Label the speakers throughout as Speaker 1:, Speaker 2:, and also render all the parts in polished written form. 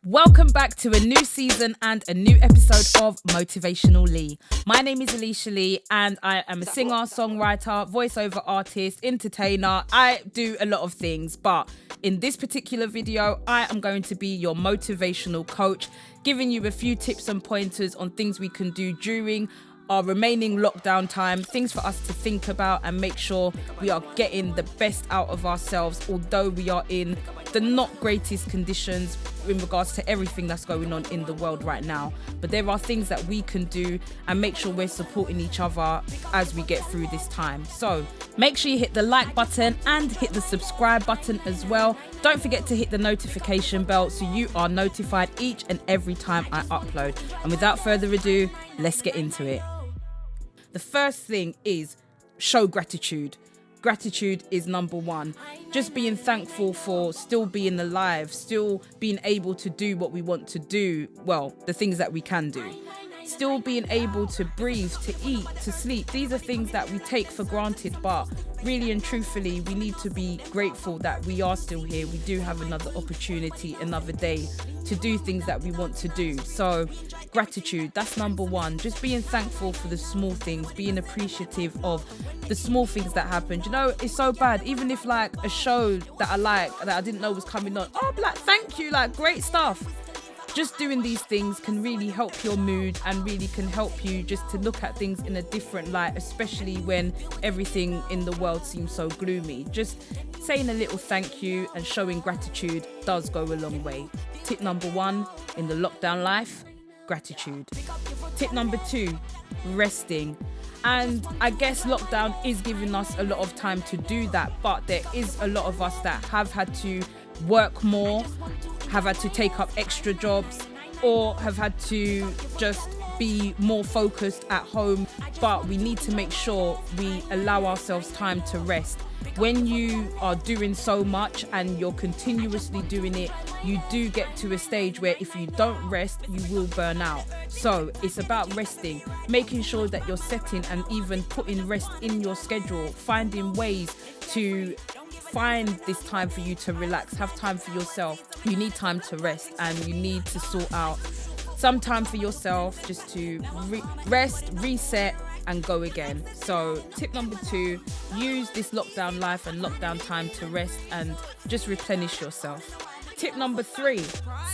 Speaker 1: Welcome back to a new season and a new episode of Motivational Lee. My name is Aleisha Lee and I am a singer, songwriter, voiceover artist, entertainer. I do a lot of things, but in this particular video, I am going to be your motivational coach, giving you a few tips and pointers on things we can do during our remaining lockdown time, things for us to think about and make sure we are getting the best out of ourselves, although we are in the not greatest conditions in regards to everything that's going on in the world right now. But there are things that we can do and make sure we're supporting each other as we get through this time. So make sure you hit the like button and hit the subscribe button as well. Don't forget to hit the notification bell so you are notified each and every time I upload. And without further ado, let's get into it. The first thing is show gratitude. Gratitude is number one. Just being thankful for still being alive, still being able to do what we want to do. Well, the things that we can do. Still being able to breathe, to eat, to sleep. These are things that we take for granted, but really and truthfully, we need to be grateful that we are still here. We do have another opportunity, another day to do things that we want to do. So gratitude, that's number one. Just being thankful for the small things, being appreciative of the small things that happen. You know, it's so bad. Even if like a show that I like, that I didn't know was coming on, oh, like, thank you, like, great stuff. Just doing these things can really help your mood and really can help you just to look at things in a different light, especially when everything in the world seems so gloomy. Just saying a little thank you and showing gratitude does go a long way. Tip number one in the lockdown life, gratitude. Tip number two, resting. And I guess lockdown is giving us a lot of time to do that, but there is a lot of us that have had to work more, have had to take up extra jobs, or have had to just be more focused at home. But we need to make sure we allow ourselves time to rest. When you are doing so much and you're continuously doing it, you do get to a stage where if you don't rest, you will burn out. So it's about resting, making sure that you're setting and even putting rest in your schedule, finding ways to find this time for you to relax, have time for yourself. You need time to rest and you need to sort out some time for yourself just to rest, reset and go again. So tip number two, use this lockdown life and lockdown time to rest and just replenish yourself. Tip number three,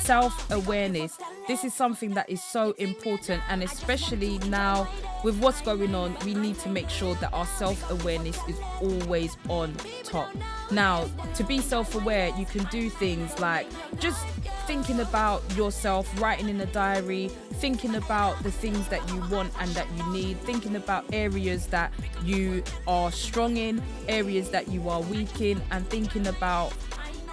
Speaker 1: self-awareness. This is something that is so important, and especially now with what's going on, we need to make sure that our self-awareness is always on top. Now, to be self-aware, you can do things like just thinking about yourself, writing in a diary, thinking about the things that you want and that you need, thinking about areas that you are strong in, areas that you are weak in, and thinking about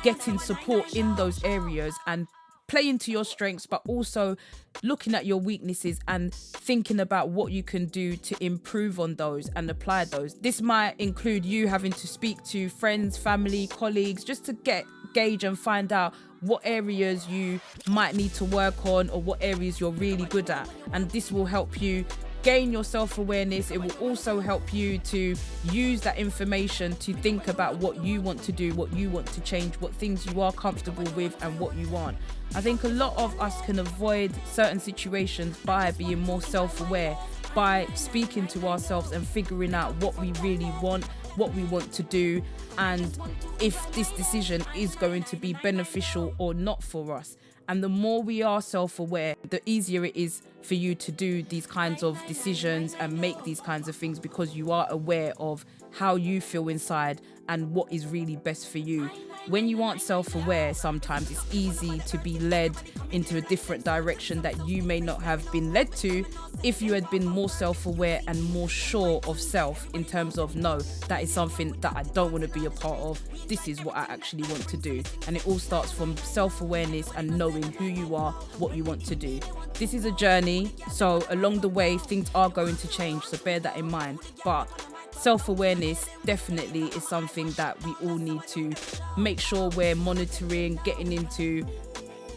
Speaker 1: getting support in those areas and playing to your strengths, but also looking at your weaknesses and thinking about what you can do to improve on those and apply those. This might include you having to speak to friends, family, colleagues, just to gauge and find out what areas you might need to work on or what areas you're really good at. And this will help you gain your self-awareness. It will also help you to use that information to think about what you want to do, what you want to change, what things you are comfortable with and what you aren't. I think a lot of us can avoid certain situations by being more self-aware, by speaking to ourselves and figuring out what we really want, what we want to do, and if this decision is going to be beneficial or not for us. And the more we are self-aware, the easier it is for you to do these kinds of decisions and make these kinds of things, because you are aware of how you feel inside and what is really best for you. When you aren't self-aware, sometimes it's easy to be led into a different direction that you may not have been led to if you had been more self-aware and more sure of self in terms of, no, that is something that I don't want to be a part of. This is what I actually want to do. And it all starts from self-awareness and knowing who you are, what you want to do. This is a journey, so along the way, things are going to change, so bear that in mind. But self-awareness definitely is something that we all need to make sure we're monitoring, getting into,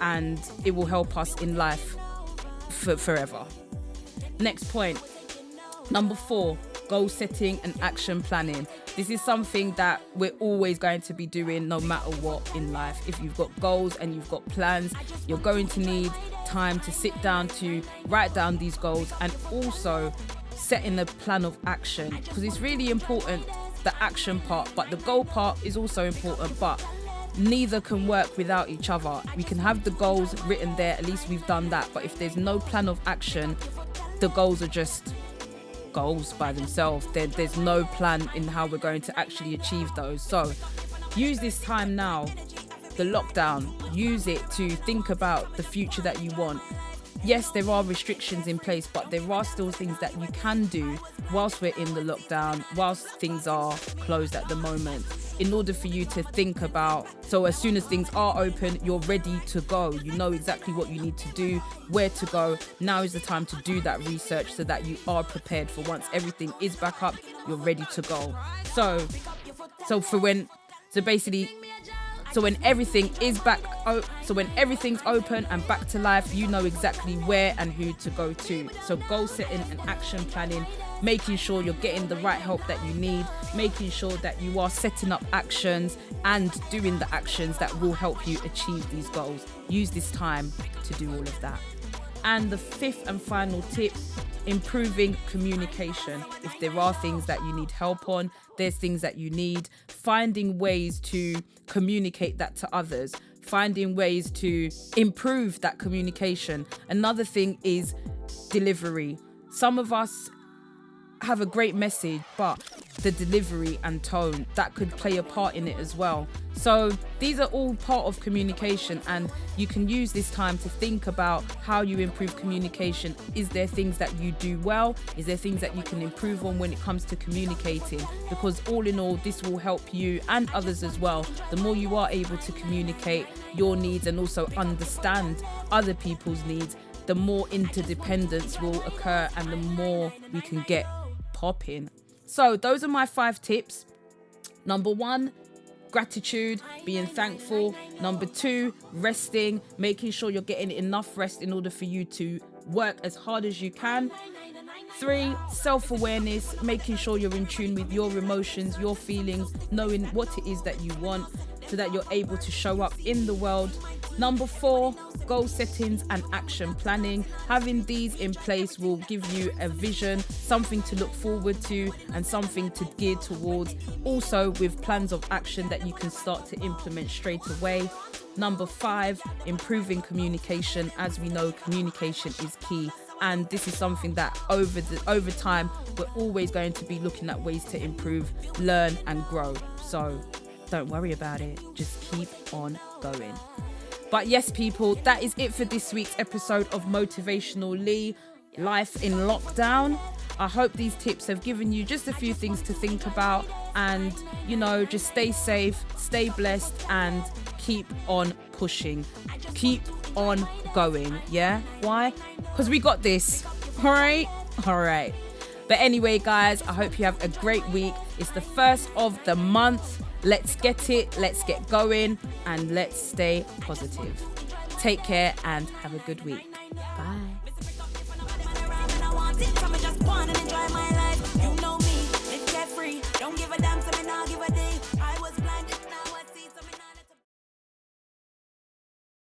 Speaker 1: and it will help us in life forever. Next point, number 4, goal setting and action planning. This is something that we're always going to be doing no matter what in life. If you've got goals and you've got plans, you're going to need time to sit down to write down these goals and also setting a plan of action, because it's really important, the action part, but the goal part is also important, but neither can work without each other. We can have the goals written there, at least we've done that, but if there's no plan of action, the goals are just goals by themselves. There's no plan in how we're going to actually achieve those. So use this time now, the lockdown, use it to think about the future that you want. Yes, there are restrictions in place, but there are still things that you can do whilst we're in the lockdown, whilst things are closed at the moment, in order for you to think about, so as soon as things are open, you're ready to go. You know exactly what you need to do, where to go. Now is the time to do that research so that you are prepared for once everything is back up, you're ready to go. So when everything is back, so when everything's open and back to life, you know exactly where and who to go to. So goal setting and action planning, making sure you're getting the right help that you need, making sure that you are setting up actions and doing the actions that will help you achieve these goals. Use this time to do all of that. And the fifth and final tip, improving communication. If there are things that you need help on, there's things that you need, finding ways to communicate that to others, finding ways to improve that communication. Another thing is delivery. Some of us have a great message, but the delivery and tone, that could play a part in it as well. So these are all part of communication, and you can use this time to think about how you improve communication. Is there things that you do well? Is there things that you can improve on when it comes to communicating? Because all in all, this will help you and others as well. The more you are able to communicate your needs and also understand other people's needs, the more interdependence will occur and the more we can get popping. So those are my 5 tips. Number 1, gratitude, being thankful. Number 2, resting, making sure you're getting enough rest in order for you to work as hard as you can. 3, self-awareness, making sure you're in tune with your emotions, your feelings, knowing what it is that you want so that you're able to show up in the world. Number 4, goal settings and action planning. Having these in place will give you a vision, something to look forward to and something to gear towards. Also with plans of action that you can start to implement straight away. Number 5, improving communication. As we know, communication is key. And this is something that over time, we're always going to be looking at ways to improve, learn and grow. So don't worry about it. Just keep on going. But yes, people, that is it for this week's episode of Motivational Lee, Life in Lockdown. I hope these tips have given you just a few things to think about and, just stay safe, stay blessed and keep on pushing. Keep on going, yeah? Why? Because we got this, all right? But anyway, guys, I hope you have a great week. It's the first of the month. Let's get it, let's get going, and let's stay positive. Take care and have a good week. Bye. Don't give a damn to me, now give a damn.